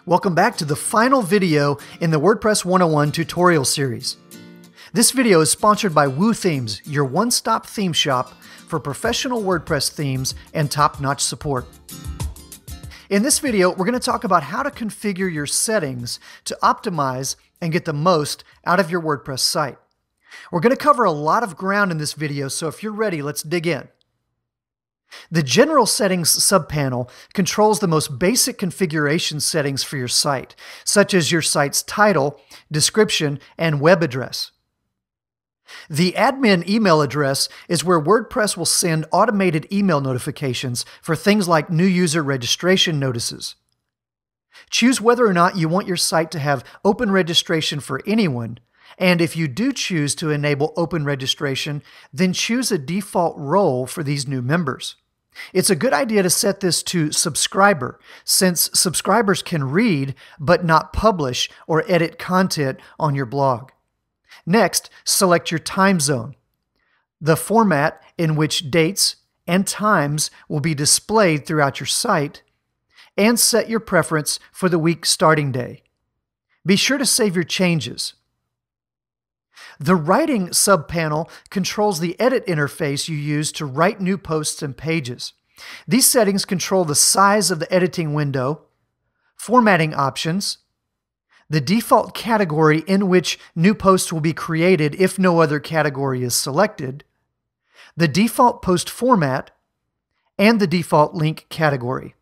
Welcome back to the final video in the WordPress 101 tutorial series. This video is sponsored by Woo Themes, your one-stop theme shop for professional WordPress themes and top-notch support. In this video, we're going to talk about how to configure your settings to optimize and get the most out of your WordPress site. We're going to cover a lot of ground in this video, so if you're ready, let's dig in. The General Settings subpanel controls the most basic configuration settings for your site, such as your site's title, description, and web address. The admin email address is where WordPress will send automated email notifications for things like new user registration notices. Choose whether or not you want your site to have open registration for anyone, and if you do choose to enable open registration, then choose a default role for these new members. It's a good idea to set this to subscriber, since subscribers can read but not publish or edit content on your blog. Next, select your time zone, the format in which dates and times will be displayed throughout your site, and set your preference for the week starting day. Be sure to save your changes. The Writing subpanel controls the edit interface you use to write new posts and pages. These settings control the size of the editing window, formatting options, the default category in which new posts will be created if no other category is selected, the default post format, and the default link category.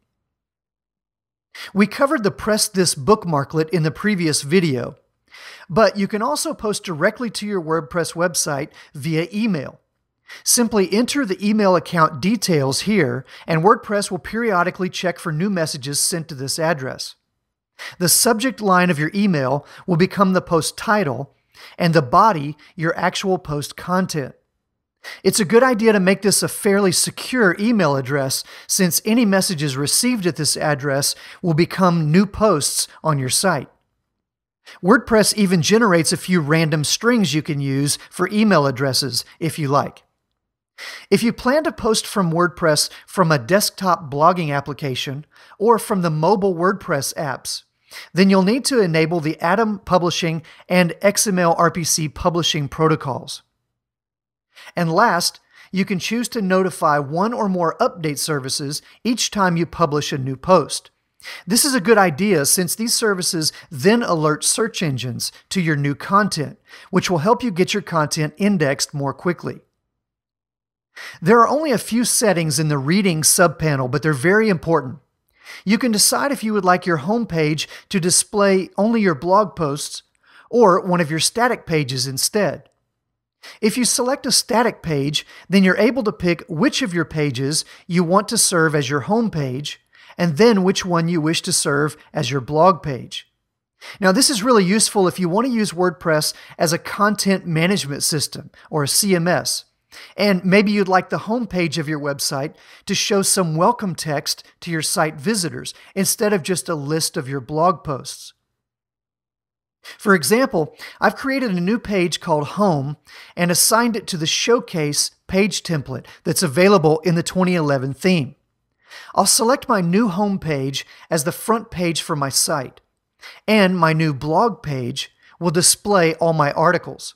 We covered the Press This bookmarklet in the previous video, but you can also post directly to your WordPress website via email. Simply enter the email account details here, and WordPress will periodically check for new messages sent to this address. The subject line of your email will become the post title, and the body your actual post content. It's a good idea to make this a fairly secure email address, since any messages received at this address will become new posts on your site. WordPress even generates a few random strings you can use for email addresses if you like. If you plan to post from WordPress from a desktop blogging application or from the mobile WordPress apps, then you'll need to enable the Atom Publishing and XML RPC publishing protocols. And last, you can choose to notify one or more update services each time you publish a new post. This is a good idea since these services then alert search engines to your new content, which will help you get your content indexed more quickly. There are only a few settings in the Reading subpanel, but they're very important. You can decide if you would like your home page to display only your blog posts or one of your static pages instead. If you select a static page, then you're able to pick which of your pages you want to serve as your home page, and then which one you wish to serve as your blog page. Now, this is really useful if you want to use WordPress as a content management system or a CMS. And maybe you'd like the home page of your website to show some welcome text to your site visitors instead of just a list of your blog posts. For example, I've created a new page called Home and assigned it to the Showcase page template that's available in the 2011 theme. I'll select my new home page as the front page for my site, and my new blog page will display all my articles.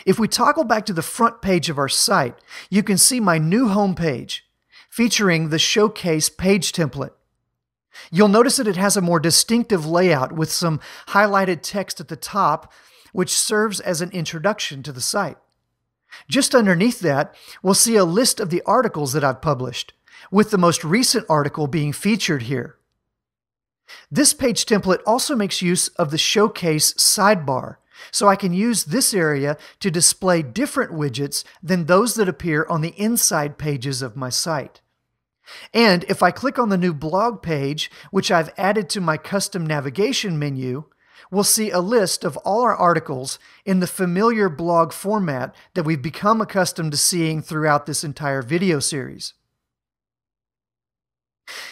If we toggle back to the front page of our site, you can see my new home page featuring the Showcase page template. You'll notice that it has a more distinctive layout with some highlighted text at the top, which serves as an introduction to the site. Just underneath that, we'll see a list of the articles that I've published, with the most recent article being featured here. This page template also makes use of the Showcase sidebar, so I can use this area to display different widgets than those that appear on the inside pages of my site. And if I click on the new blog page, which I've added to my custom navigation menu, we'll see a list of all our articles in the familiar blog format that we've become accustomed to seeing throughout this entire video series.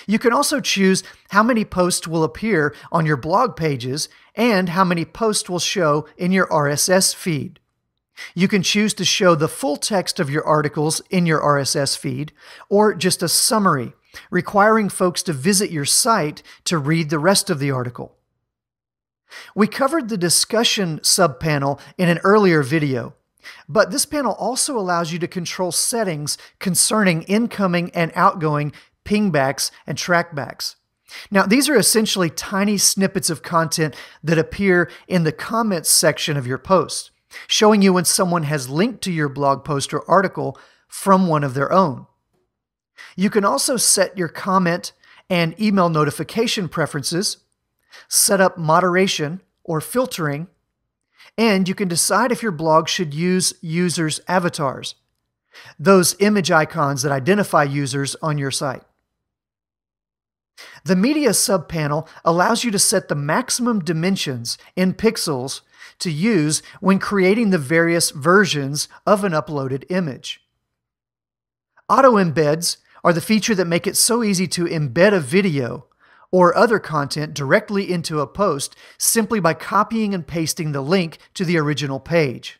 You can also choose how many posts will appear on your blog pages and how many posts will show in your RSS feed. You can choose to show the full text of your articles in your RSS feed or just a summary, requiring folks to visit your site to read the rest of the article. We covered the discussion subpanel in an earlier video, but this panel also allows you to control settings concerning incoming and outgoing pingbacks and trackbacks. Now, these are essentially tiny snippets of content that appear in the comments section of your post, showing you when someone has linked to your blog post or article from one of their own. You can also set your comment and email notification preferences, set up moderation or filtering, and you can decide if your blog should use users' avatars, those image icons that identify users on your site. The Media subpanel allows you to set the maximum dimensions in pixels to use when creating the various versions of an uploaded image. Auto embeds are the feature that make it so easy to embed a video or other content directly into a post simply by copying and pasting the link to the original page.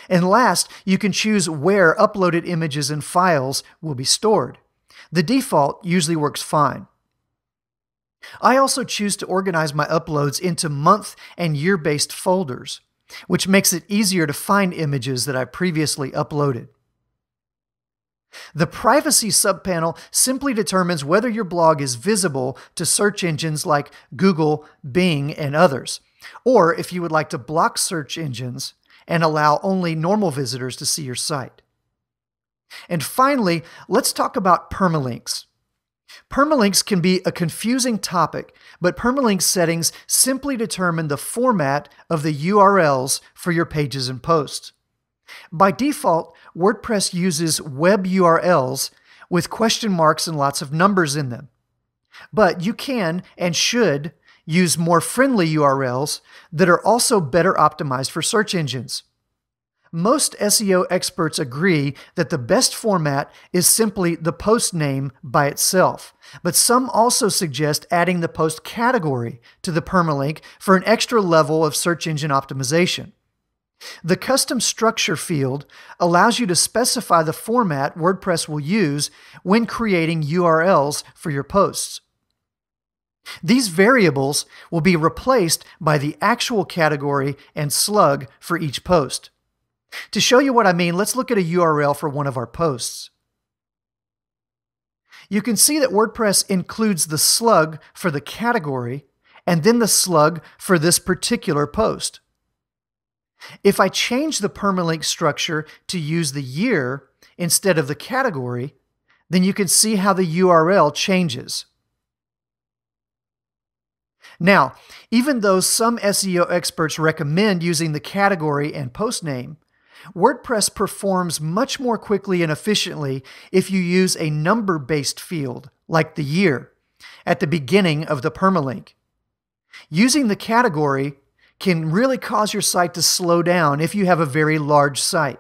And last, you can choose where uploaded images and files will be stored. The default usually works fine. I also choose to organize my uploads into month and year-based folders, which makes it easier to find images that I previously uploaded. The Privacy subpanel simply determines whether your blog is visible to search engines like Google, Bing, and others, or if you would like to block search engines and allow only normal visitors to see your site. And finally, let's talk about permalinks. Permalinks can be a confusing topic, but permalink settings simply determine the format of the URLs for your pages and posts. By default, WordPress uses web URLs with question marks and lots of numbers in them. But you can and should use more friendly URLs that are also better optimized for search engines. Most SEO experts agree that the best format is simply the post name by itself, but some also suggest adding the post category to the permalink for an extra level of search engine optimization. The custom structure field allows you to specify the format WordPress will use when creating URLs for your posts. These variables will be replaced by the actual category and slug for each post. To show you what I mean, let's look at a URL for one of our posts. You can see that WordPress includes the slug for the category and then the slug for this particular post. If I change the permalink structure to use the year instead of the category, then you can see how the URL changes. Now, even though some SEO experts recommend using the category and post name, WordPress performs much more quickly and efficiently if you use a number-based field, like the year, at the beginning of the permalink. Using the category can really cause your site to slow down if you have a very large site.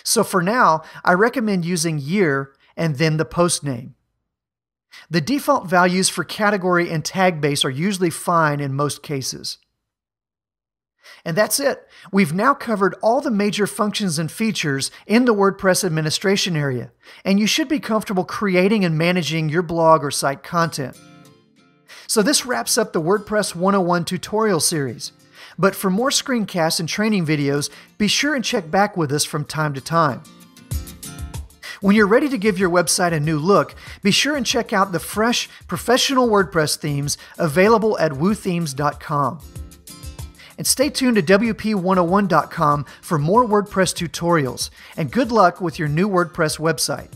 So for now, I recommend using year and then the post name. The default values for category and tag base are usually fine in most cases. And that's it. We've now covered all the major functions and features in the WordPress administration area, and you should be comfortable creating and managing your blog or site content. So this wraps up the WordPress 101 tutorial series. But for more screencasts and training videos, be sure and check back with us from time to time. When you're ready to give your website a new look, be sure and check out the fresh, professional WordPress themes available at woothemes.com. And stay tuned to WP101.com for more WordPress tutorials, and good luck with your new WordPress website.